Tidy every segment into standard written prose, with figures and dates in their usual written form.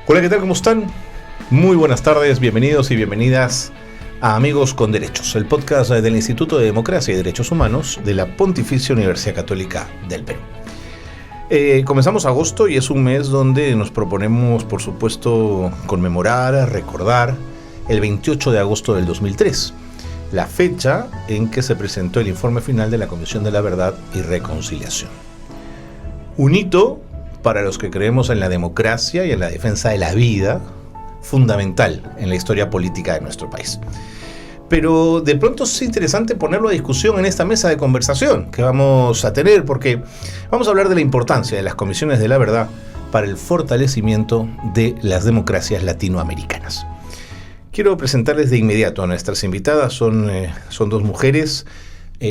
Hola, ¿qué tal? ¿Cómo están? Muy buenas tardes, bienvenidos y bienvenidas a Amigos con Derechos, el podcast del Instituto de Democracia y Derechos Humanos de la Pontificia Universidad Católica del Perú. Comenzamos agosto y es un mes donde nos proponemos, por supuesto, conmemorar, recordar el 28 de agosto del 2003, la fecha en que se presentó el informe final de la Comisión de la Verdad y Reconciliación. Un hito para los que creemos en la democracia y en la defensa de la vida, fundamental en la historia política de nuestro país. Pero de pronto es interesante ponerlo a discusión en esta mesa de conversación que vamos a tener, porque vamos a hablar de la importancia de las comisiones de la verdad para el fortalecimiento de las democracias latinoamericanas. Quiero presentarles de inmediato a nuestras invitadas. Son dos mujeres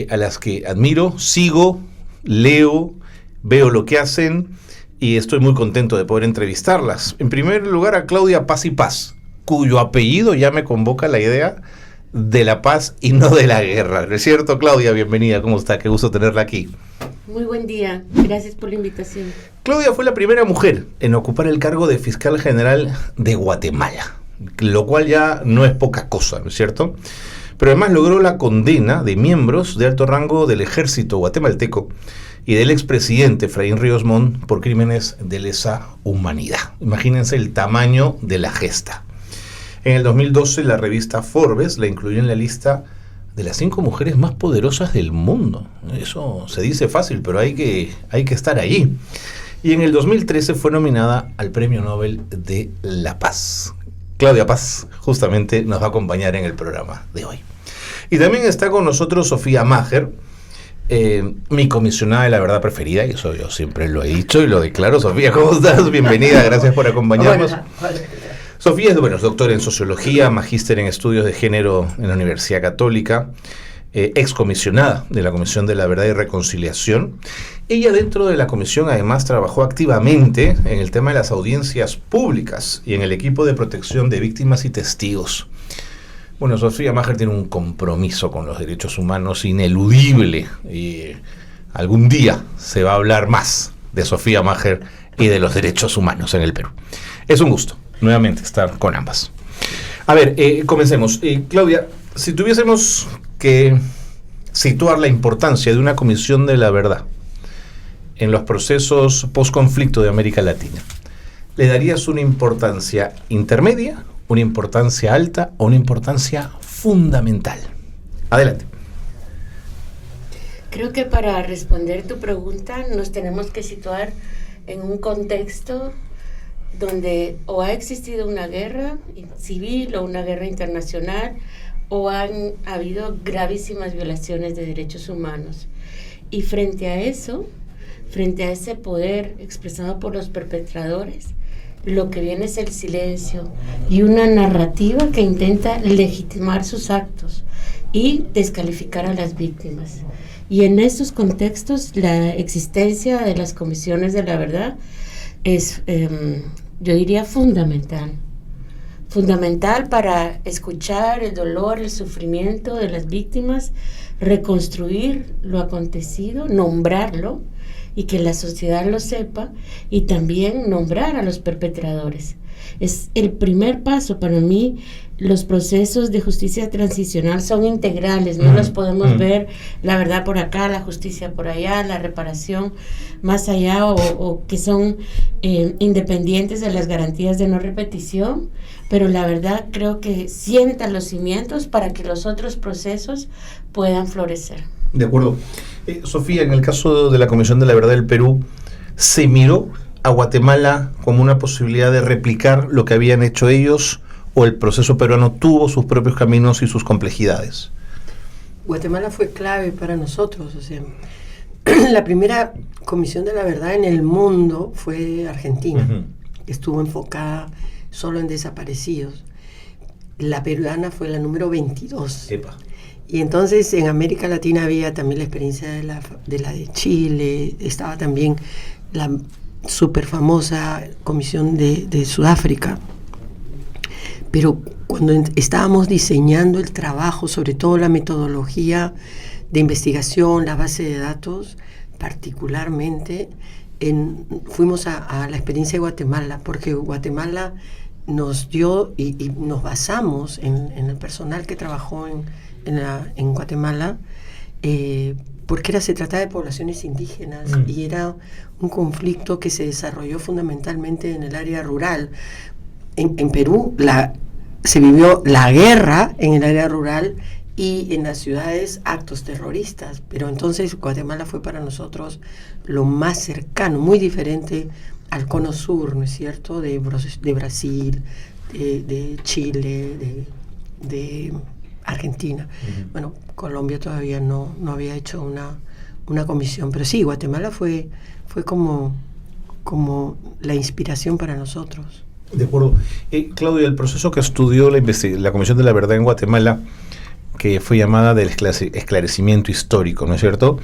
a las que admiro, sigo, leo, veo lo que hacen y estoy muy contento de poder entrevistarlas. En primer lugar, a Claudia Paz y Paz, cuyo apellido ya me convoca la idea de la paz y no de la guerra. ¿No es cierto, Claudia? Bienvenida, ¿cómo está? Qué gusto tenerla aquí. Muy buen día, gracias por la invitación. Claudia fue la primera mujer en ocupar el cargo de fiscal general de Guatemala, lo cual ya no es poca cosa, ¿no es cierto? Pero además logró la condena de miembros de alto rango del ejército guatemalteco y del expresidente Efraín Ríos Montt por crímenes de lesa humanidad. Imagínense el tamaño de la gesta. En el 2012 la revista Forbes la incluyó en la lista de las 5 mujeres más poderosas del mundo. Eso se dice fácil, pero hay que estar allí. Y en el 2013 fue nominada al Premio Nobel de la Paz. Claudia Paz justamente nos va a acompañar en el programa de hoy. Y también está con nosotros Sofía Maher, mi comisionada de la verdad preferida, y eso yo siempre lo he dicho y lo declaro. Sofía, ¿cómo estás? Bienvenida, gracias por acompañarnos. Sofía es doctora en Sociología, magíster en Estudios de Género en la Universidad Católica, excomisionada de la Comisión de la Verdad y Reconciliación. Ella dentro de la comisión además trabajó activamente en el tema de las audiencias públicas y en el equipo de protección de víctimas y testigos. Bueno, Sofía Maher tiene un compromiso con los derechos humanos ineludible y algún día se va a hablar más de Sofía Maher y de los derechos humanos en el Perú. Es un gusto nuevamente estar con ambas. A ver, comencemos. Claudia, si tuviésemos que situar la importancia de una comisión de la verdad en los procesos post-conflicto de América Latina, ¿le darías una importancia intermedia, una importancia alta o una importancia fundamental? Adelante. Creo que para responder tu pregunta nos tenemos que situar en un contexto donde o ha existido una guerra civil o una guerra internacional o han habido gravísimas violaciones de derechos humanos. Y frente a eso, frente a ese poder expresado por los perpetradores, lo que viene es el silencio y una narrativa que intenta legitimar sus actos y descalificar a las víctimas. Y en estos contextos la existencia de las comisiones de la verdad es, yo diría, fundamental para escuchar el dolor, el sufrimiento de las víctimas, reconstruir lo acontecido, nombrarlo y que la sociedad lo sepa, y también nombrar a los perpetradores. Es el primer paso. Para mí, los procesos de justicia transicional son integrales, no los podemos ver la verdad por acá, la justicia por allá, la reparación más allá, o que son independientes de las garantías de no repetición, pero la verdad creo que sientan los cimientos para que los otros procesos puedan florecer. De acuerdo. Sofía, en el caso de la Comisión de la Verdad del Perú, ¿se miró a Guatemala como una posibilidad de replicar lo que habían hecho ellos, o el proceso peruano tuvo sus propios caminos y sus complejidades? Guatemala fue clave para nosotros. O sea, la primera Comisión de la Verdad en el mundo fue Argentina, que estuvo enfocada solo en desaparecidos. La peruana fue la número 22. Epa. Y entonces en América Latina había también la experiencia de la de Chile, estaba también la súper famosa Comisión de Sudáfrica. Pero cuando estábamos diseñando el trabajo, sobre todo la metodología de investigación, la base de datos, particularmente fuimos a la experiencia de Guatemala, porque Guatemala nos dio y nos basamos en el personal que trabajó en Guatemala, porque se trataba de poblaciones indígenas y era un conflicto que se desarrolló fundamentalmente en el área rural. En Perú se vivió la guerra en el área rural y en las ciudades actos terroristas, pero entonces Guatemala fue para nosotros lo más cercano, muy diferente al cono sur, ¿no es cierto?, de Brasil, de Chile, de Argentina. Bueno, Colombia todavía no había hecho una comisión, pero sí, Guatemala fue como la inspiración para nosotros. De acuerdo. Claudia, el proceso que estudió la Comisión de la Verdad en Guatemala, que fue llamada del esclarecimiento histórico, ¿no es cierto?,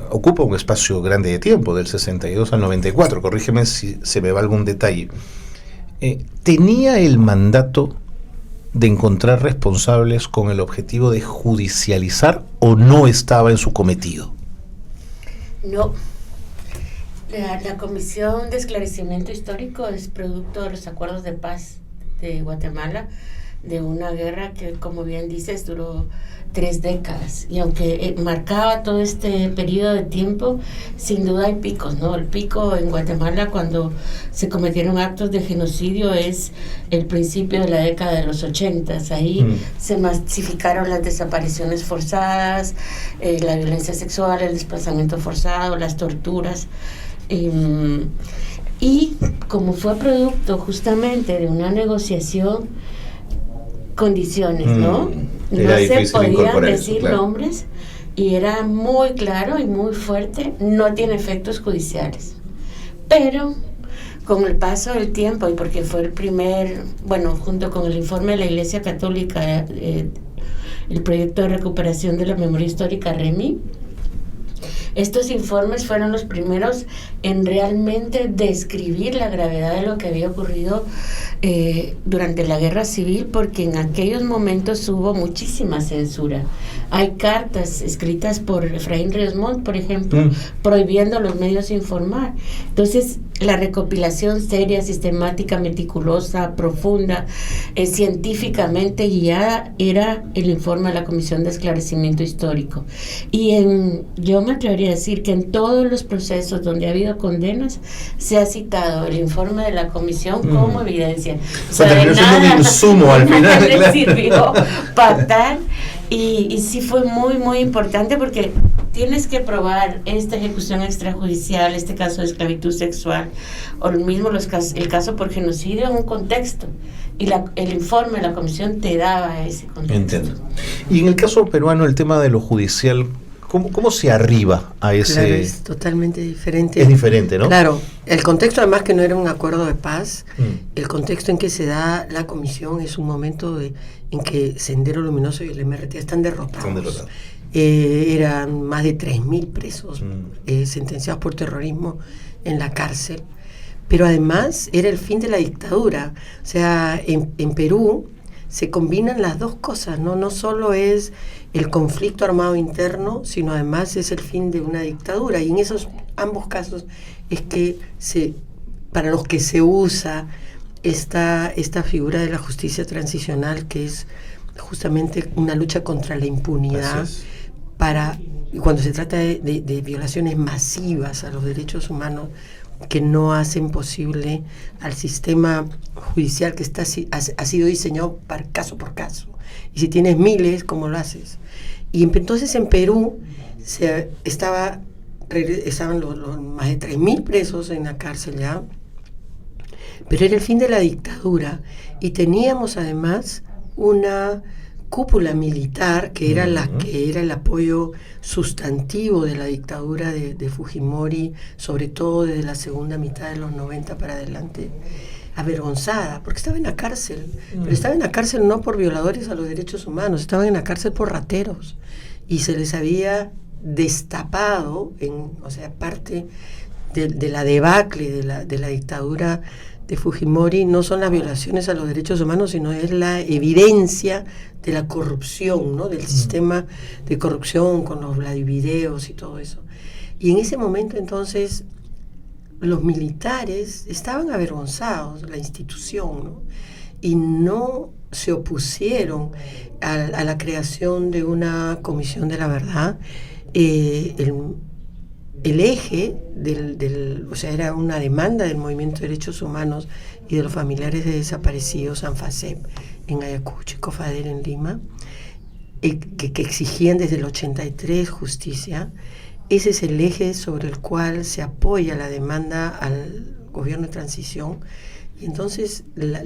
ocupa un espacio grande de tiempo, del 62 al 94, corrígeme si se me va algún detalle. ¿Tenía el mandato de encontrar responsables con el objetivo de judicializar o no estaba en su cometido? No. La Comisión de Esclarecimiento Histórico es producto de los acuerdos de paz de Guatemala, de una guerra que, como bien dices, duró 3 décadas. Y aunque marcaba todo este periodo de tiempo, sin duda hay picos, ¿no? El pico en Guatemala cuando se cometieron actos de genocidio es el principio de la década de los 80. Ahí se masificaron las desapariciones forzadas, la violencia sexual, el desplazamiento forzado, las torturas. Y como fue producto justamente de una negociación, condiciones, ¿no? No se podían decir nombres y era muy claro y muy fuerte, no tiene efectos judiciales. Pero con el paso del tiempo, y porque fue el primer, junto con el informe de la Iglesia Católica, el proyecto de recuperación de la memoria histórica REMI, estos informes fueron los primeros en realmente describir la gravedad de lo que había ocurrido durante la guerra civil, porque en aquellos momentos hubo muchísima censura. Hay cartas escritas por Efraín Ríos Montt, por ejemplo, prohibiendo a los medios informar. Entonces, la recopilación seria, sistemática, meticulosa, profunda, científicamente guiada, era el informe de la Comisión de Esclarecimiento Histórico. Y yo me atrevería a decir que en todos los procesos donde ha habido condenas, se ha citado el informe de la Comisión como evidencia. O sea, terminó siendo un insumo al final. Le sirvió pactar. Y sí fue muy, muy importante porque tienes que probar esta ejecución extrajudicial, este caso de esclavitud sexual, o el mismo el caso por genocidio en un contexto. Y el informe de la comisión te daba ese contexto. Entiendo. Y en el caso peruano, el tema de lo judicial, ¿cómo se arriba a ese...? Claro, es totalmente diferente. Es diferente, ¿no? Claro, el contexto además que no era un acuerdo de paz, el contexto en que se da la comisión es un momento en que Sendero Luminoso y el MRT están derrotados. Eran más de 3.000 presos sentenciados por terrorismo en la cárcel, pero además era el fin de la dictadura. O sea, en Perú se combinan las dos cosas, no solo es el conflicto armado interno, sino además es el fin de una dictadura, y en esos ambos casos es que para los que se usa esta figura de la justicia transicional, que es justamente una lucha contra la impunidad, cuando se trata de violaciones masivas a los derechos humanos que no hacen posible al sistema judicial que ha sido diseñado para caso por caso. Y si tienes miles, ¿cómo lo haces? Y entonces en Perú estaban los más de 3.000 presos en la cárcel ya, pero era el fin de la dictadura, y teníamos además una cúpula militar que era que era el apoyo sustantivo de la dictadura de Fujimori, sobre todo desde la segunda mitad de los 90 para adelante, avergonzada, porque estaba en la cárcel, pero estaba en la cárcel no por violadores a los derechos humanos, estaban en la cárcel por rateros, y se les había destapado, parte de la debacle de la dictadura de Fujimori, no son las violaciones a los derechos humanos, sino es la evidencia de la corrupción, ¿no? Del sistema de corrupción con los Vladivideos y todo eso. Y en ese momento entonces los militares estaban avergonzados, la institución, ¿no? Y no se opusieron a la creación de una comisión de la verdad. El eje o sea, era una demanda del movimiento de derechos humanos y de los familiares de desaparecidos, ANFACEP en Ayacucho y COFADER en Lima, que exigían desde el 83 justicia. Ese es el eje sobre el cual se apoya la demanda al gobierno de transición. Y entonces el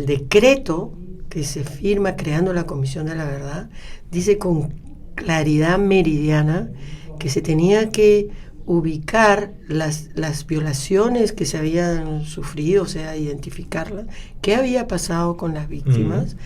decreto que se firma creando la Comisión de la Verdad dice con claridad meridiana que se tenía que ubicar las violaciones que se habían sufrido, o sea, identificarlas, qué había pasado con las víctimas,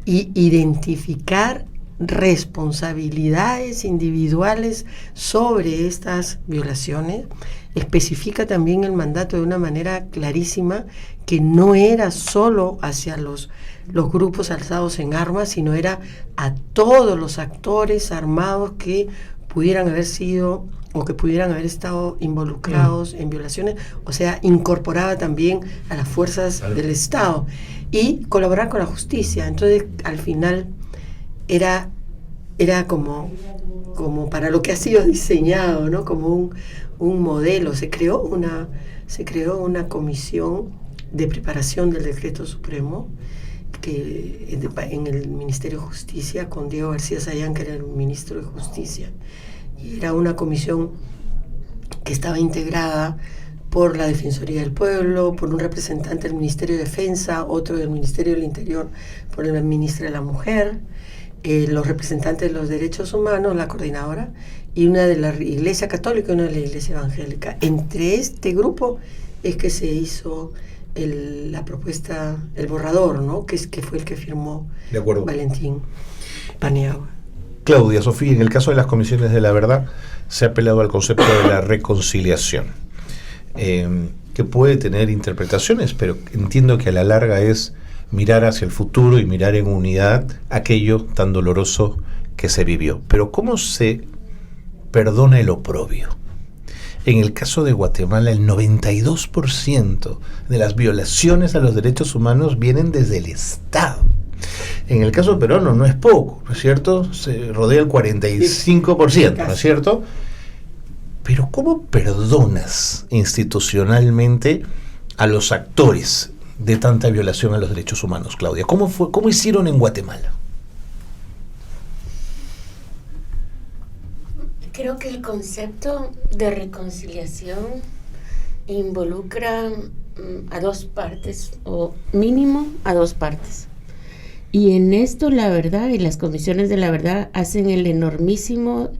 y identificar responsabilidades individuales sobre estas violaciones. Especifica también el mandato de una manera clarísima que no era solo hacia los grupos alzados en armas, sino era a todos los actores armados que pudieran haber sido o que pudieran haber estado involucrados en violaciones, o sea, incorporaba también a las fuerzas del Estado y colaborar con la justicia. Entonces, al final, era como para lo que ha sido diseñado, ¿no? Como un modelo. Se creó una comisión de preparación del decreto supremo en el Ministerio de Justicia, con Diego García Sayán, que era el ministro de Justicia. Y era una comisión que estaba integrada por la Defensoría del Pueblo, por un representante del Ministerio de Defensa, otro del Ministerio del Interior, por el ministro de la Mujer, los representantes de los derechos humanos, la coordinadora, y una de la Iglesia Católica y una de la Iglesia Evangélica. Entre este grupo es que se hizo la propuesta, el borrador, ¿no? que fue el que firmó Valentín Paniagua. Claudia, Sofía, en el caso de las comisiones de la verdad se ha apelado al concepto de la reconciliación, que puede tener interpretaciones, pero entiendo que a la larga es mirar hacia el futuro y mirar en unidad aquello tan doloroso que se vivió. Pero ¿cómo se perdona el oprobio? En el caso de Guatemala, el 92% de las violaciones a los derechos humanos vienen desde el Estado. En el caso peruano no es poco, ¿no es cierto? Se rodea el 45%, ¿no es cierto? Pero ¿cómo perdonas institucionalmente a los actores de tanta violación a los derechos humanos, Claudia? ¿Cómo hicieron en Guatemala? Creo que el concepto de reconciliación involucra a dos partes, o mínimo a dos partes. Y en esto la verdad y las comisiones de la verdad hacen el enormísimo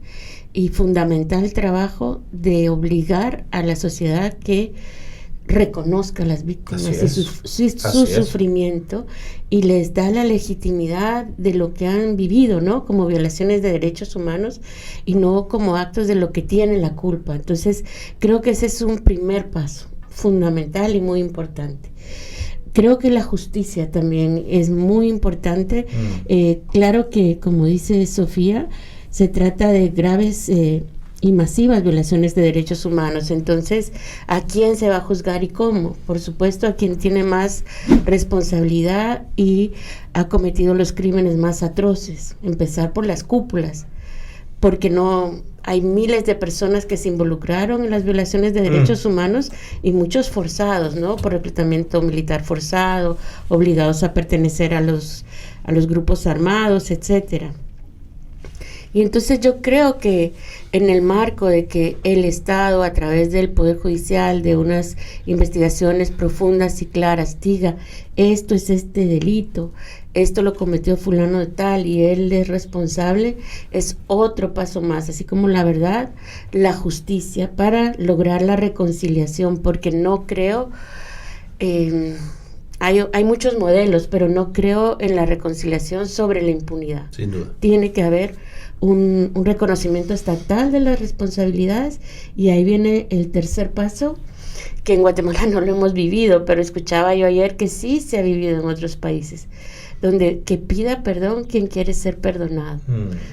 y fundamental trabajo de obligar a la sociedad que reconozca a las víctimas y su sufrimiento, y les da la legitimidad de lo que han vivido, ¿no? Como violaciones de derechos humanos y no como actos de lo que tienen la culpa. Entonces, creo que ese es un primer paso fundamental y muy importante. Creo que la justicia también es muy importante. Claro que, como dice Sofía, se trata de graves y masivas violaciones de derechos humanos. Entonces, ¿a quién se va a juzgar y cómo? Por supuesto, a quien tiene más responsabilidad y ha cometido los crímenes más atroces. Empezar por las cúpulas, porque no hay miles de personas que se involucraron en las violaciones de derechos humanos, y muchos forzados, ¿no? Por reclutamiento militar forzado, obligados a pertenecer a los grupos armados, etcétera. Y entonces yo creo que en el marco de que el Estado, a través del Poder Judicial, de unas investigaciones profundas y claras, diga, esto es este delito, esto lo cometió fulano de tal y él es responsable, es otro paso más, así como la verdad, la justicia, para lograr la reconciliación, porque no creo, hay muchos modelos, pero no creo en la reconciliación sobre la impunidad. Sin duda. Tiene que haber un reconocimiento estatal de las responsabilidades, y ahí viene el tercer paso, que en Guatemala no lo hemos vivido, pero escuchaba yo ayer que sí se ha vivido en otros países, donde que pida perdón quien quiere ser perdonado.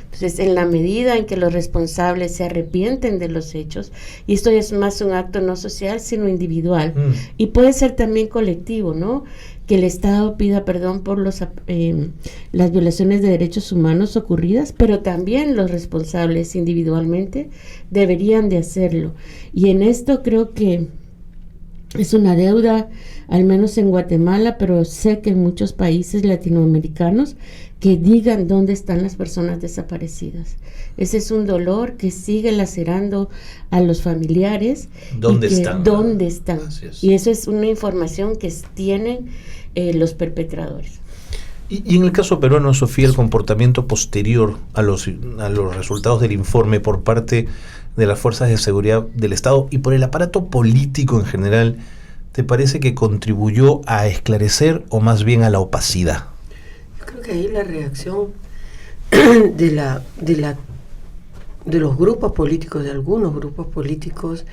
Entonces, en la medida en que los responsables se arrepienten de los hechos, y esto es más un acto no social, sino individual, y puede ser también colectivo, ¿no? Que el Estado pida perdón por las violaciones de derechos humanos ocurridas, pero también los responsables individualmente deberían de hacerlo. Y en esto creo que es una deuda, al menos en Guatemala, pero sé que en muchos países latinoamericanos, que digan dónde están las personas desaparecidas. Ese es un dolor que sigue lacerando a los familiares. ¿Dónde están? ¿Dónde están? Y eso es una información que tienen los perpetradores. Y en el caso peruano, Sofía, el comportamiento posterior a los resultados del informe por parte de las fuerzas de seguridad del Estado y por el aparato político en general, ¿te parece que contribuyó a esclarecer o más bien a la opacidad? Yo creo que ahí la reacción de los grupos políticos, de algunos grupos políticos,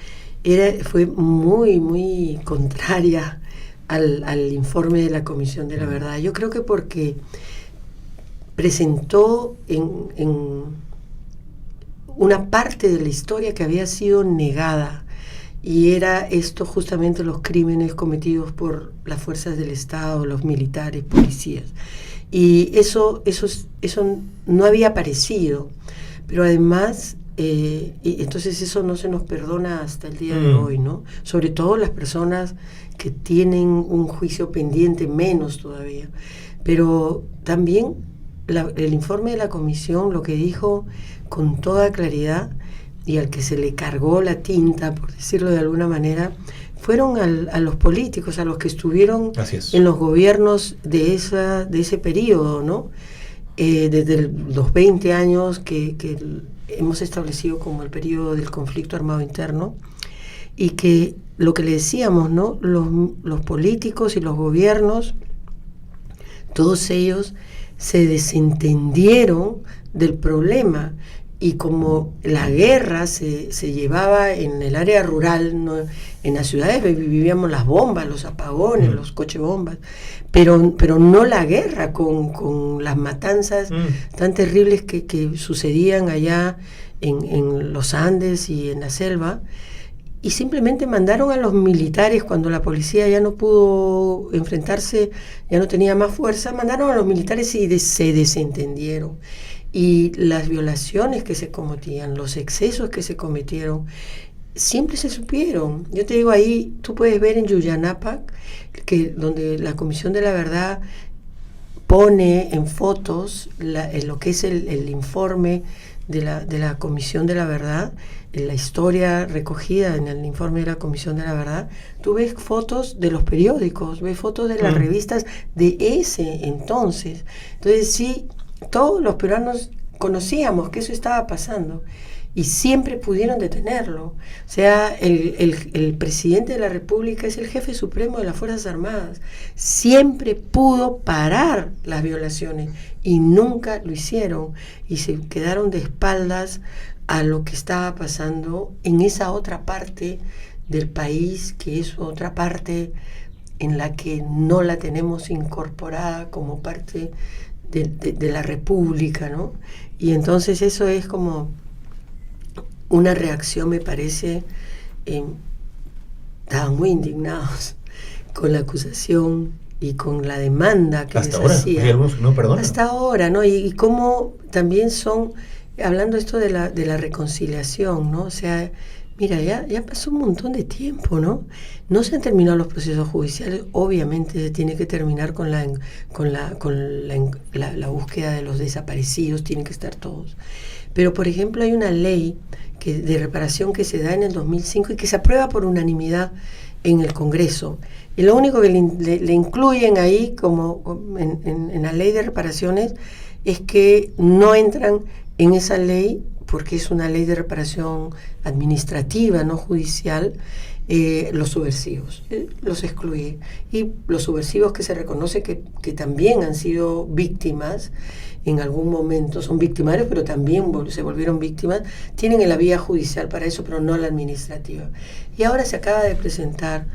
fue muy, muy contraria al informe de la Comisión de la Verdad. Yo creo que porque presentó en una parte de la historia que había sido negada, y era esto justamente los crímenes cometidos por las fuerzas del Estado, los militares, policías. Y eso no había aparecido, pero además, y entonces eso no se nos perdona hasta el día de hoy, ¿no? Sobre todo las personas que tienen un juicio pendiente, menos todavía. Pero también el informe de la comisión lo que dijo con toda claridad, y al que se le cargó la tinta, por decirlo de alguna manera, fueron a los políticos, a los que estuvieron en los gobiernos de ese periodo, ¿no? Desde los 20 años que hemos establecido como el periodo del conflicto armado interno, y que lo que le decíamos, ¿no? Los políticos y los gobiernos, todos ellos se desentendieron del problema, y como la guerra se llevaba en el área rural, ¿no? En las ciudades vivíamos las bombas, los apagones, los coches bombas, pero no la guerra con las matanzas tan terribles que sucedían allá en los Andes y en la selva. Y simplemente mandaron a los militares cuando la policía ya no pudo enfrentarse, ya no tenía más fuerza, mandaron a los militares y se desentendieron. Y las violaciones que se cometían, los excesos que se cometieron, siempre se supieron. Yo te digo, ahí tú puedes ver en Yuyanapac, donde la Comisión de la Verdad pone en fotos lo que es el informe de la Comisión de la Verdad, en la historia recogida en el informe de la Comisión de la Verdad. Tú ves fotos de los periódicos, ves fotos de las revistas de ese entonces. Entonces sí, todos los peruanos conocíamos que eso estaba pasando y siempre pudieron detenerlo. O sea, el presidente de la República es el jefe supremo de las Fuerzas Armadas. Siempre pudo parar las violaciones y nunca lo hicieron, y se quedaron de espaldas a lo que estaba pasando en esa otra parte del país, que es otra parte en la que no la tenemos incorporada como parte de la República, ¿no? Y entonces eso es como una reacción, me parece. Estaban muy indignados con la acusación y con la demanda que hasta les ahora hacía. hay algunos que no perdonan. Hasta ahora, ¿no? Y cómo también son, hablando esto de la reconciliación, ¿no? O sea, mira, ya pasó un montón de tiempo, ¿no? No se han terminado los procesos judiciales. Obviamente se tiene que terminar con la búsqueda de los desaparecidos, tienen que estar todos. Pero, por ejemplo, hay una ley de reparación que se da en el 2005 y que se aprueba por unanimidad en el Congreso. Y lo único que le incluyen ahí, como en la ley de reparaciones, es que no entran en esa ley, porque es una ley de reparación administrativa, no judicial, los subversivos, los excluye. Y los subversivos que se reconoce que también han sido víctimas en algún momento, son victimarios, pero también se volvieron víctimas, tienen la vía judicial para eso, pero no la administrativa. Y ahora se acaba de presentar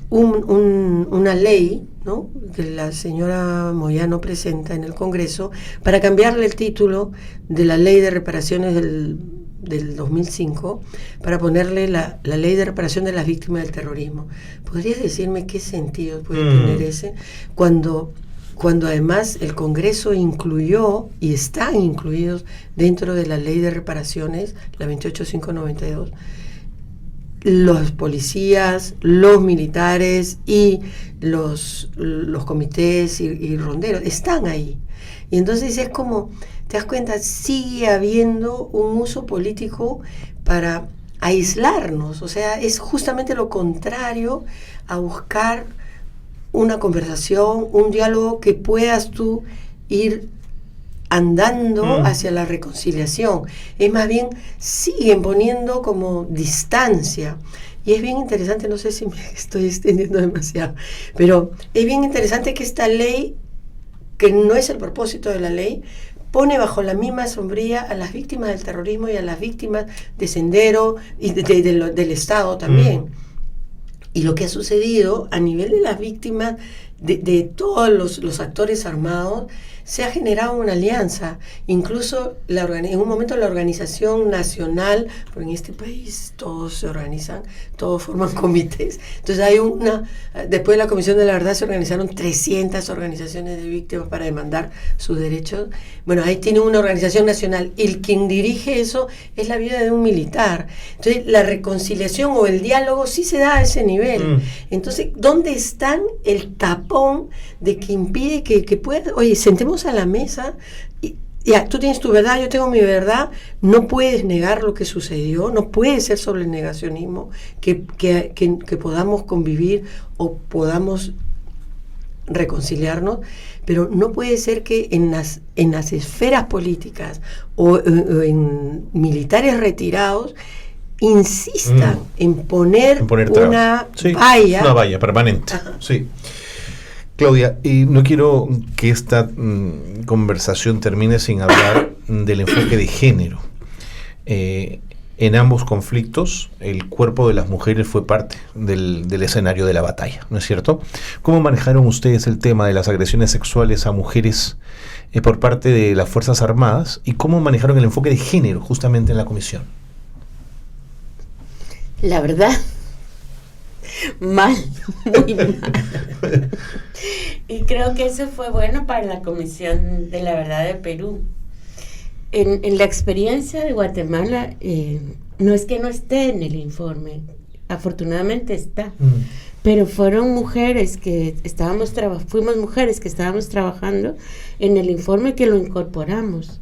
una ley, ¿no?, que la señora Moyano presenta en el Congreso para cambiarle el título de la ley de reparaciones del 2005 para ponerle la ley de reparación de las víctimas del terrorismo. ¿Podrías decirme qué sentido puede tener ese cuando además el Congreso incluyó y están incluidos dentro de la ley de reparaciones, la 28592, los policías, los militares y los comités y ronderos están ahí? Y entonces es como, te das cuenta, sigue habiendo un uso político para aislarnos, o sea, es justamente lo contrario a buscar una conversación, un diálogo que puedas tú ir andando hacia la reconciliación. Es más bien, siguen poniendo como distancia. Y es bien interesante, no sé si me estoy extendiendo demasiado, pero es bien interesante que esta ley, que no es el propósito de la ley, pone bajo la misma sombrilla a las víctimas del terrorismo y a las víctimas de Sendero y del Estado también. Y lo que ha sucedido a nivel de las víctimas, de todos los actores armados, se ha generado una alianza. Incluso en un momento la organización nacional, porque en este país todos se organizan, todos forman comités. Entonces después de la Comisión de la Verdad se organizaron 300 organizaciones de víctimas para demandar sus derechos. Bueno, ahí tiene una organización nacional y quien dirige eso es la vida de un militar. Entonces la reconciliación o el diálogo sí se da a ese nivel. Entonces, ¿dónde está el tapón de que impide que pueda, oye, sentemos a la mesa y ya, tú tienes tu verdad, yo tengo mi verdad, no puedes negar lo que sucedió, no puede ser sobre el negacionismo que podamos convivir o podamos reconciliarnos, pero no puede ser que en las esferas políticas o en militares retirados insistan en poner una valla permanente. Sí. Claudia, y no quiero que esta conversación termine sin hablar del enfoque de género. En ambos conflictos, el cuerpo de las mujeres fue parte del escenario de la batalla, ¿no es cierto? ¿Cómo manejaron ustedes el tema de las agresiones sexuales a mujeres por parte de las Fuerzas Armadas? ¿Y cómo manejaron el enfoque de género justamente en la comisión? La verdad, muy mal. Y creo que eso fue bueno para la Comisión de la Verdad de Perú. En la experiencia de Guatemala, no es que no esté en el informe, afortunadamente está, pero fueron mujeres que fuimos mujeres que estábamos trabajando en el informe que lo incorporamos.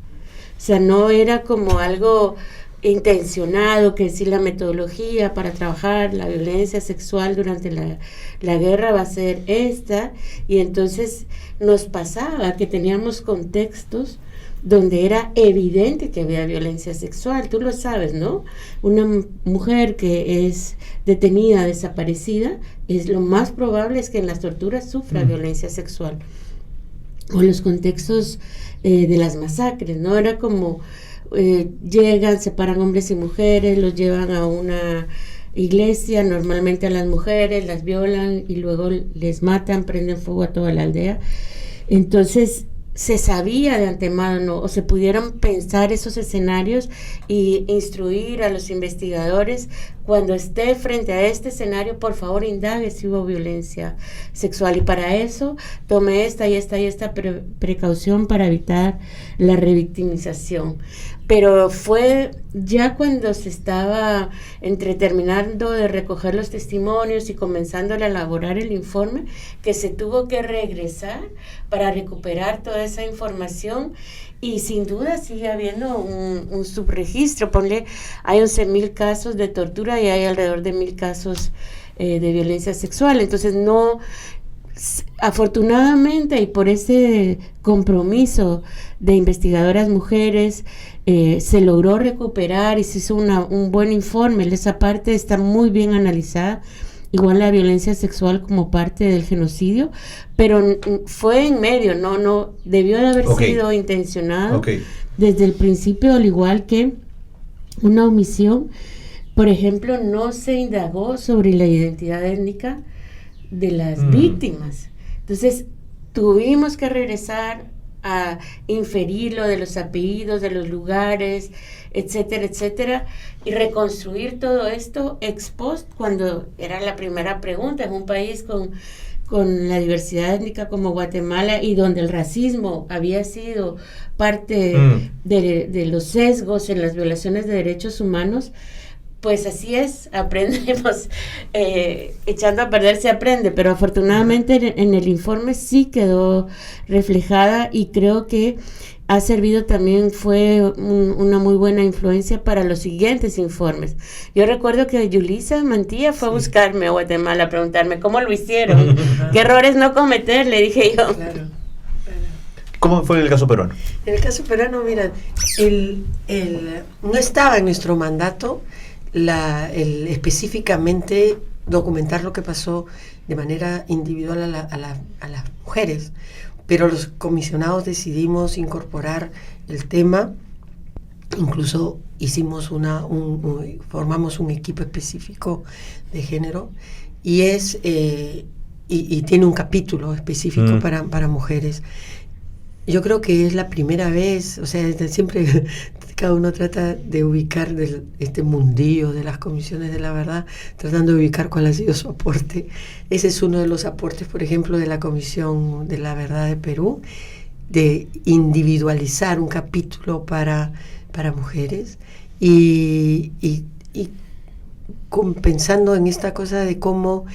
O sea, no era como algo intencionado, que si la metodología para trabajar la violencia sexual durante la guerra va a ser esta, y entonces nos pasaba que teníamos contextos donde era evidente que había violencia sexual. Tú lo sabes, ¿no? Una mujer que es detenida, desaparecida, lo más probable es que en las torturas sufra violencia sexual. O los contextos de las masacres, ¿no? Era como llegan, separan hombres y mujeres, los llevan a una iglesia, normalmente a las mujeres, las violan y luego les matan, prenden fuego a toda la aldea. Entonces se sabía de antemano, o se pudieron pensar esos escenarios y instruir a los investigadores: cuando esté frente a este escenario, por favor indague si hubo violencia sexual, y para eso tome esta y esta y esta precaución para evitar la revictimización. Pero fue ya cuando se estaba terminando de recoger los testimonios y comenzando a elaborar el informe, que se tuvo que regresar para recuperar toda esa información. Y sin duda sigue habiendo un subregistro. Hay 11,000 casos de tortura y hay alrededor de 1,000 casos de violencia sexual. Entonces afortunadamente, y por ese compromiso de investigadoras mujeres, se logró recuperar y se hizo un buen informe. Esa parte está muy bien analizada. Igual la violencia sexual como parte del genocidio, pero fue en medio, no debió de haber sido intencionado desde el principio, al igual que una omisión. Por ejemplo, no se indagó sobre la identidad étnica de las víctimas. Entonces, tuvimos que regresar a inferir lo de los apellidos, de los lugares, etcétera, etcétera, y reconstruir todo esto ex post, cuando era la primera pregunta en un país con la diversidad étnica como Guatemala, y donde el racismo había sido parte de los sesgos en las violaciones de derechos humanos. Pues así es, aprendemos, echando a perder se aprende, pero afortunadamente en el informe sí quedó reflejada, y creo que ha servido también, fue una muy buena influencia para los siguientes informes. Yo recuerdo que Yulisa Mantilla fue a buscarme a Guatemala a preguntarme cómo lo hicieron, qué errores no cometer, le dije yo. Claro. ¿Cómo fue en el caso peruano? En el caso peruano, mira, no estaba en nuestro mandato específicamente documentar lo que pasó de manera individual a las mujeres, pero los comisionados decidimos incorporar el tema. Incluso hicimos formamos un equipo específico de género, y tiene un capítulo específico para mujeres. Yo creo que es la primera vez, o sea, siempre cada uno trata de ubicar este mundillo de las comisiones de la verdad, tratando de ubicar cuál ha sido su aporte. Ese es uno de los aportes, por ejemplo, de la Comisión de la Verdad de Perú, de individualizar un capítulo para mujeres, y pensando en esta cosa de cómo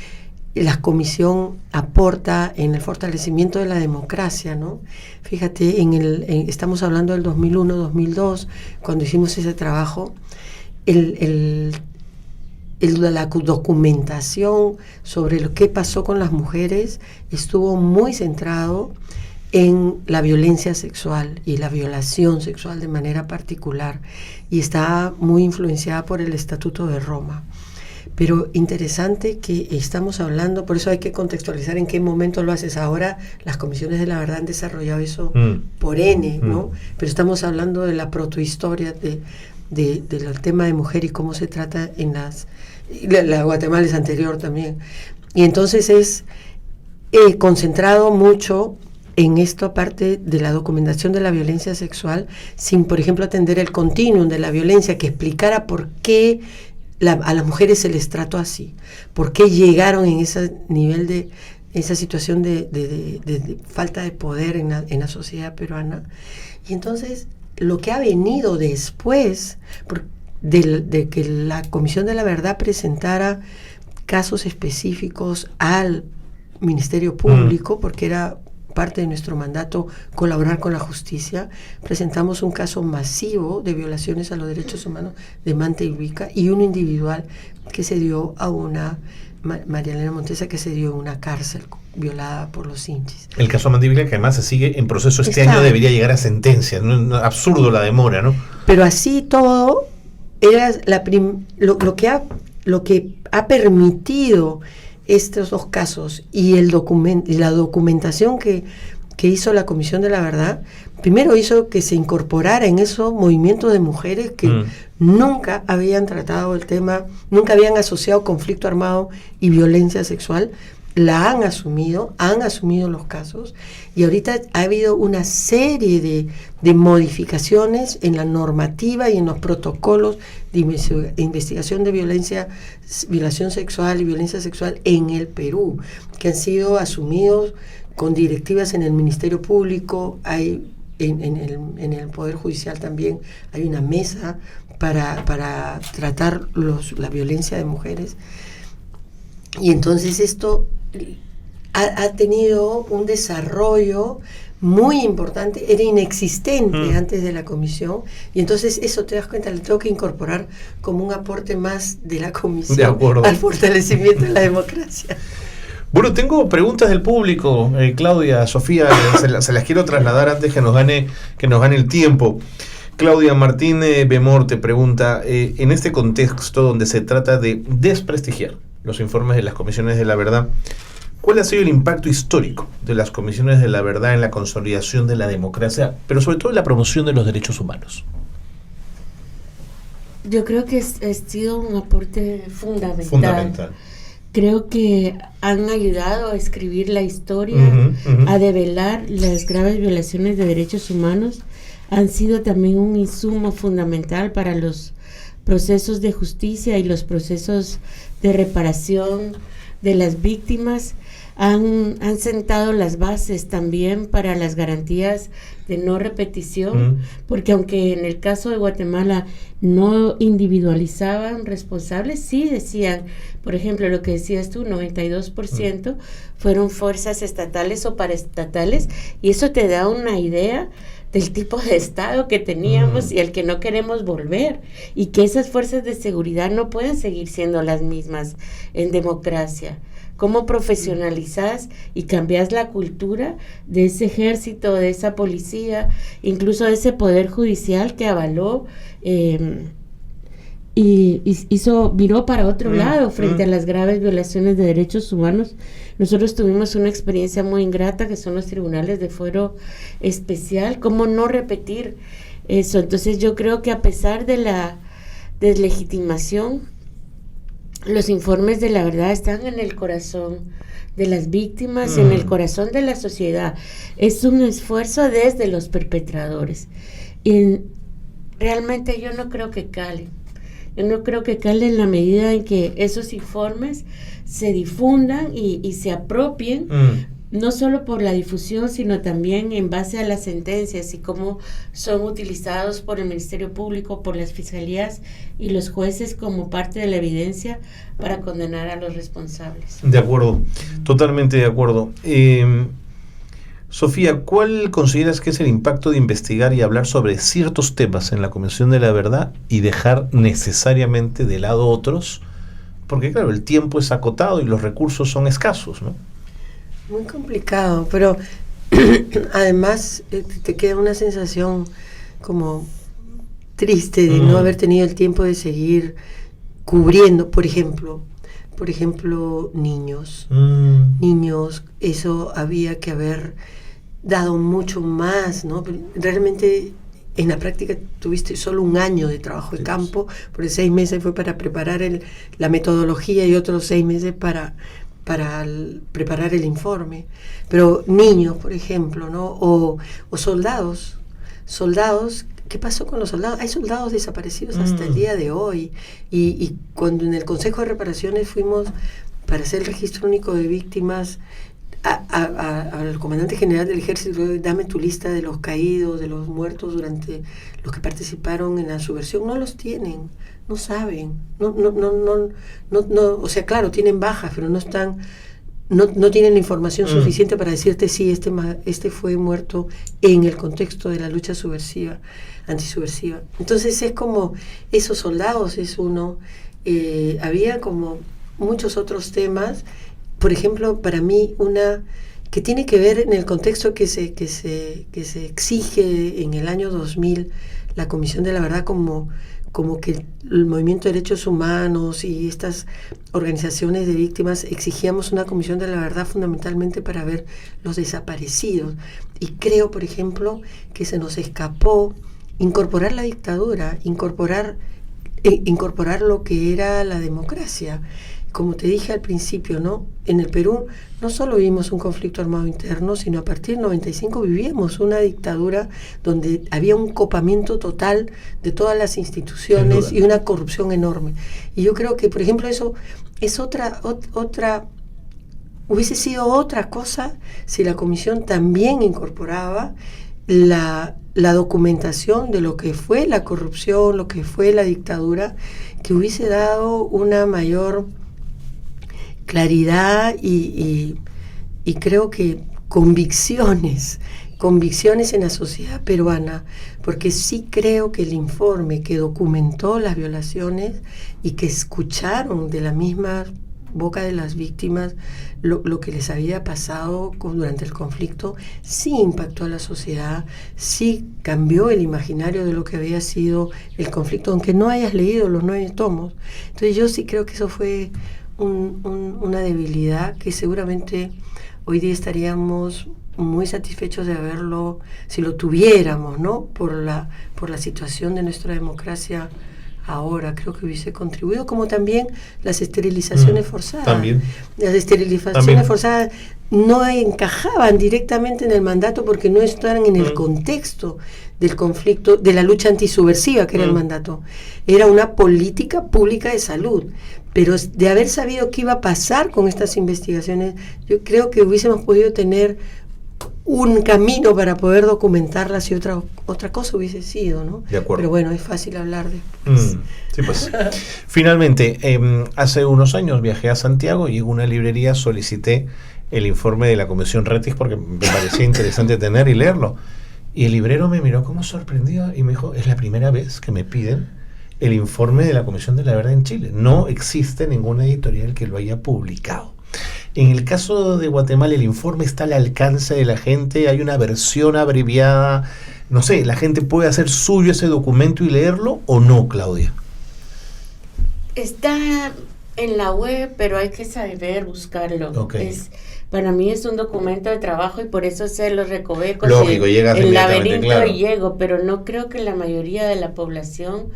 la comisión aporta en el fortalecimiento de la democracia, ¿no? Fíjate, estamos hablando del 2001, 2002, cuando hicimos ese trabajo, la documentación sobre lo que pasó con las mujeres estuvo muy centrado en la violencia sexual y la violación sexual de manera particular, y está muy influenciada por el Estatuto de Roma. Pero interesante que estamos hablando, por eso hay que contextualizar en qué momento lo haces. Ahora las comisiones de la verdad han desarrollado eso por N, ¿no? Pero estamos hablando de la protohistoria del tema de mujer y cómo se trata en la Guatemala es anterior también. Y entonces es concentrado mucho en esta parte de la documentación de la violencia sexual, sin, por ejemplo, atender el continuum de la violencia, que explicara por qué a las mujeres se les trató así, por qué llegaron en ese nivel de esa situación de falta de poder en la sociedad peruana. Y entonces lo que ha venido después de que la Comisión de la Verdad presentara casos específicos al Ministerio Público, porque era parte de nuestro mandato colaborar con la justicia, presentamos un caso masivo de violaciones a los derechos humanos de Manta y Ubica, y uno individual que se dio a una María Elena Montesa, que se dio en una cárcel violada por los hinchis. El caso Manta y Ubica, que además se sigue en proceso año, debería llegar a sentencia, ¿no? Absurdo la demora, ¿no? Pero así todo era lo que ha permitido estos dos casos y la documentación que hizo la Comisión de la Verdad. Primero hizo que se incorporara en esos movimientos de mujeres que nunca habían tratado el tema, nunca habían asociado conflicto armado y violencia sexual. Han asumido los casos, y ahorita ha habido una serie de modificaciones en la normativa y en los protocolos de investigación de violación sexual y violencia sexual en el Perú, que han sido asumidos con directivas en el Ministerio Público. Hay en el Poder Judicial también hay una mesa para tratar la violencia de mujeres. Y entonces esto ha tenido un desarrollo muy importante, era inexistente antes de la comisión, y entonces eso, te das cuenta, le tengo que incorporar como un aporte más de la comisión al fortalecimiento de la democracia. Bueno, tengo preguntas del público, Claudia, Sofía, se las quiero trasladar antes que nos gane el tiempo. Claudia Martínez Bemor te pregunta, en este contexto donde se trata de desprestigiar los informes de las comisiones de la verdad, ¿cuál ha sido el impacto histórico de las comisiones de la verdad en la consolidación de la democracia, pero sobre todo en la promoción de los derechos humanos? Yo creo que ha sido un aporte fundamental. Creo que han ayudado a escribir la historia, a develar las graves violaciones de derechos humanos. Han sido también un insumo fundamental para los procesos de justicia y los procesos de reparación de las víctimas. Han sentado las bases también para las garantías de no repetición, porque aunque en el caso de Guatemala no individualizaban responsables, sí decían, por ejemplo, lo que decías tú, 92% fueron fuerzas estatales o paraestatales, y eso te da una idea del tipo de Estado que teníamos y al que no queremos volver, y que esas fuerzas de seguridad no pueden seguir siendo las mismas en democracia. Cómo profesionalizas y cambias la cultura de ese ejército, de esa policía, incluso de ese poder judicial que avaló y viró para otro lado frente a las graves violaciones de derechos humanos. Nosotros tuvimos una experiencia muy ingrata que son los tribunales de fuero especial. ¿Cómo no repetir eso? Entonces yo creo que a pesar de la deslegitimación, los informes de la verdad están en el corazón de las víctimas, en el corazón de la sociedad. Es un esfuerzo desde los perpetradores. Y realmente yo no creo que cale. Yo no creo que cale en la medida en que esos informes se difundan y se apropien, no solo por la difusión, sino también en base a las sentencias y cómo son utilizados por el Ministerio Público, por las fiscalías y los jueces como parte de la evidencia para condenar a los responsables. De acuerdo, totalmente de acuerdo. Sofía, ¿cuál consideras que es el impacto de investigar y hablar sobre ciertos temas en la Comisión de la Verdad y dejar necesariamente de lado otros? Porque claro, el tiempo es acotado y los recursos son escasos, ¿no? Muy complicado, pero además te queda una sensación como triste de no haber tenido el tiempo de seguir cubriendo, por ejemplo, niños, eso había que haber dado mucho más, ¿no? Realmente en la práctica tuviste solo un año de trabajo de campo, porque 6 meses fue para preparar la metodología y otros 6 meses para preparar el informe. Pero niños, por ejemplo, ¿no? O soldados, ¿qué pasó con los soldados? Hay soldados desaparecidos hasta el día de hoy, y cuando en el Consejo de Reparaciones fuimos para hacer el registro único de víctimas al comandante general del ejército, dame tu lista de los caídos, de los muertos durante los que participaron en la subversión. No los tienen, no saben, no, o sea, claro, tienen bajas, pero no están, no tienen la información suficiente para decirte sí, este fue muerto en el contexto de la lucha subversiva, antisubversiva. Entonces es como esos soldados es uno, había como muchos otros temas. Por ejemplo, para mí una que tiene que ver en el contexto que se exige en el año 2000 la Comisión de la Verdad, como que el movimiento de derechos humanos y estas organizaciones de víctimas exigíamos una Comisión de la Verdad fundamentalmente para ver los desaparecidos. Y creo, por ejemplo, que se nos escapó incorporar la dictadura, incorporar lo que era la democracia. Como te dije al principio, ¿no? En el Perú no solo vivimos un conflicto armado interno, sino a partir del 95 vivíamos una dictadura donde había un copamiento total de todas las instituciones y una corrupción enorme. Y yo creo que, por ejemplo, eso es hubiese sido otra cosa si la comisión también incorporaba la documentación de lo que fue la corrupción, lo que fue la dictadura, que hubiese dado una mayor claridad y creo que convicciones en la sociedad peruana, porque sí creo que el informe que documentó las violaciones y que escucharon de la misma boca de las víctimas lo que les había pasado durante el conflicto, sí impactó a la sociedad, sí cambió el imaginario de lo que había sido el conflicto, aunque no hayas leído los 9 tomos. Entonces yo sí creo que eso fue una debilidad que seguramente hoy día estaríamos muy satisfechos de haberlo, si lo tuviéramos, ¿no? Por la situación de nuestra democracia ahora. Creo que hubiese contribuido, como también las esterilizaciones forzadas. También. Las esterilizaciones También. forzadas no encajaban directamente en el mandato porque no estaban en el contexto del conflicto, de la lucha antisubversiva que era el mandato. Era una política pública de salud. Pero de haber sabido qué iba a pasar con estas investigaciones, yo creo que hubiésemos podido tener un camino para poder documentarlas y otra cosa hubiese sido, ¿no? De acuerdo. Pero bueno, es fácil hablar de... Sí, pues. Finalmente, hace unos años viajé a Santiago y en una librería solicité el informe de la Comisión Rettig porque me parecía interesante tener y leerlo. Y el librero me miró como sorprendido y me dijo, es la primera vez que me piden el informe de la Comisión de la Verdad en Chile. No existe ninguna editorial que lo haya publicado. En el caso de Guatemala, el informe está al alcance de la gente, hay una versión abreviada, no sé, ¿la gente puede hacer suyo ese documento y leerlo o no, Claudia? Está en la web, pero hay que saber buscarlo. Okay. Para mí es un documento de trabajo y por eso sé los recovecos. Lógico, llegas el inmediatamente, laberinto claro. y llego, pero no creo que la mayoría de la población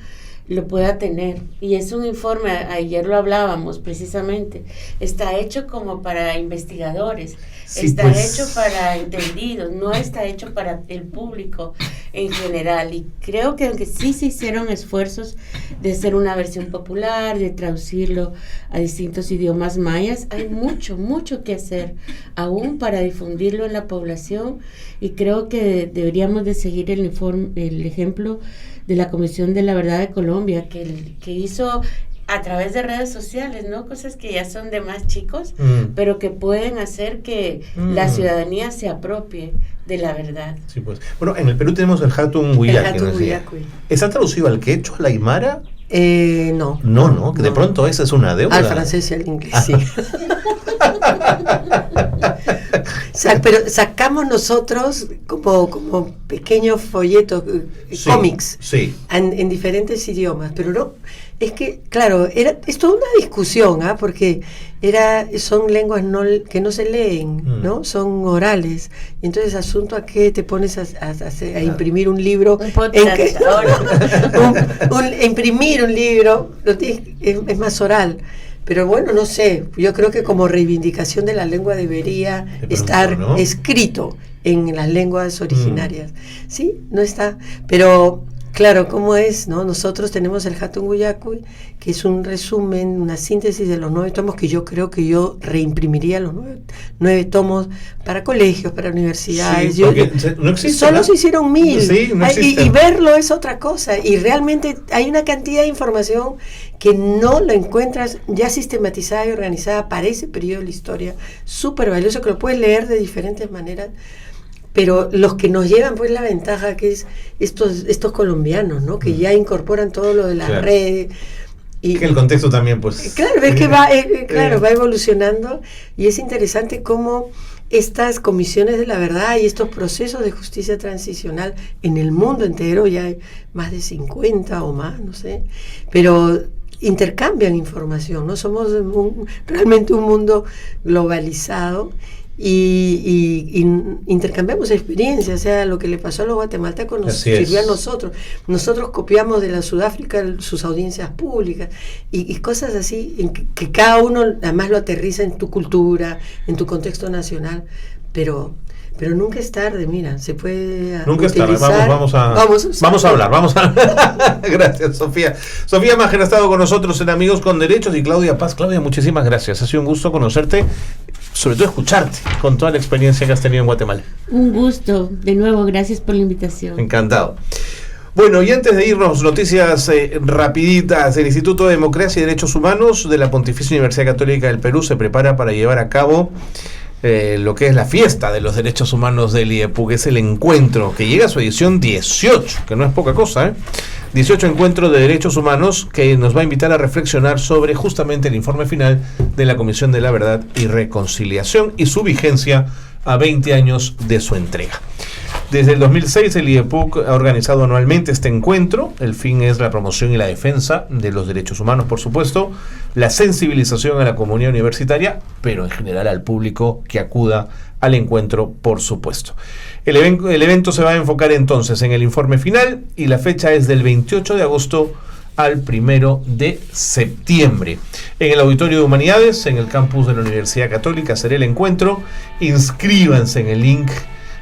lo pueda tener. Y es un informe, ayer lo hablábamos precisamente, está hecho como para investigadores, Sí, está pues. hecho para entendidos, no está hecho para el público en general. Y creo que aunque sí se hicieron esfuerzos de hacer una versión popular, de traducirlo a distintos idiomas mayas, hay mucho que hacer aún para difundirlo en la población, y creo que deberíamos de seguir el ejemplo de la Comisión de la Verdad de Colombia, que hizo a través de redes sociales, ¿no? Cosas que ya son de más chicos, pero que pueden hacer que la ciudadanía se apropie de la verdad. Sí, pues. Bueno, en el Perú tenemos el Hatun Guyac. El Hatun Guyacuy. ¿Está traducido al quechua, al aymara? No. No, que de pronto esa es una deuda. Al francés y al inglés, sí. Pero sacamos nosotros como pequeños folletos, Sí, cómics, sí. en diferentes idiomas, pero no, es que, claro, es toda una discusión, porque son lenguas que no se leen, ¿no? Son orales, y entonces asunto a qué te pones a imprimir un libro, Un podcast ahora. imprimir un libro, es más oral. Pero bueno, no sé, yo creo que como reivindicación de la lengua debería De pronto, estar ¿no? escrito en las lenguas originarias. Sí, no está. Pero claro, ¿cómo es? ¿No? Nosotros tenemos el Hatun Guyacuy, que es un resumen, una síntesis de los 9 tomos, que yo creo que yo reimprimiría los 9 tomos para colegios, para universidades. Sí, porque no existe, solo ¿no? se hicieron 1000. Sí, no existe. Y verlo es otra cosa. Y realmente hay una cantidad de información que no lo encuentras ya sistematizada y organizada para ese periodo de la historia, súper valioso, que lo puedes leer de diferentes maneras. Pero los que nos llevan pues la ventaja que es estos colombianos, ¿no? Que ya incorporan todo lo de las Claro. redes. Y Que el contexto también, pues. claro, ves que va evolucionando, y es interesante cómo estas comisiones de la verdad y estos procesos de justicia transicional en el mundo entero, ya hay más de 50 o más, no sé, pero intercambian información, ¿no? Somos realmente un mundo globalizado. Y intercambiamos experiencias, o sea, lo que le pasó a los guatemaltecos nos sirvió a nosotros. Nosotros copiamos de la Sudáfrica sus audiencias públicas y cosas así, en que cada uno además lo aterriza en tu cultura, en tu contexto nacional, pero nunca es tarde, mira, se puede Nunca es tarde, vamos a hablar. Gracias, Sofía. Sofía Magen ha estado con nosotros en Amigos con Derechos, y Claudia Paz. Claudia, muchísimas gracias. Ha sido un gusto conocerte, sobre todo escucharte con toda la experiencia que has tenido en Guatemala. Un gusto, de nuevo, gracias por la invitación. Encantado. Bueno, y antes de irnos, noticias rapiditas. El Instituto de Democracia y Derechos Humanos de la Pontificia Universidad Católica del Perú se prepara para llevar a cabo lo que es la fiesta de los derechos humanos del IEPUC. Es el encuentro que llega a su edición 18, que no es poca cosa, 18 encuentros de derechos humanos, que nos va a invitar a reflexionar sobre justamente el informe final de la Comisión de la Verdad y Reconciliación y su vigencia a 20 años de su entrega. Desde el 2006 el IEPUC ha organizado anualmente este encuentro. El fin es la promoción y la defensa de los derechos humanos, por supuesto, la sensibilización a la comunidad universitaria, pero en general al público que acuda al encuentro, por supuesto. El evento se va a enfocar entonces en el informe final y la fecha es del 28 de agosto al 1 de septiembre. En el Auditorio de Humanidades, en el campus de la Universidad Católica, será el encuentro. Inscríbanse en el link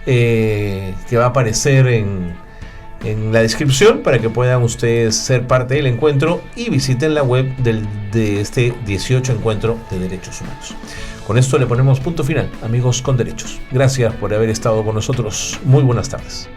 que va a aparecer en la descripción para que puedan ustedes ser parte del encuentro y visiten la web de este 18 encuentro de derechos humanos. Con esto le ponemos punto final, amigos con derechos. Gracias por haber estado con nosotros. Muy buenas tardes.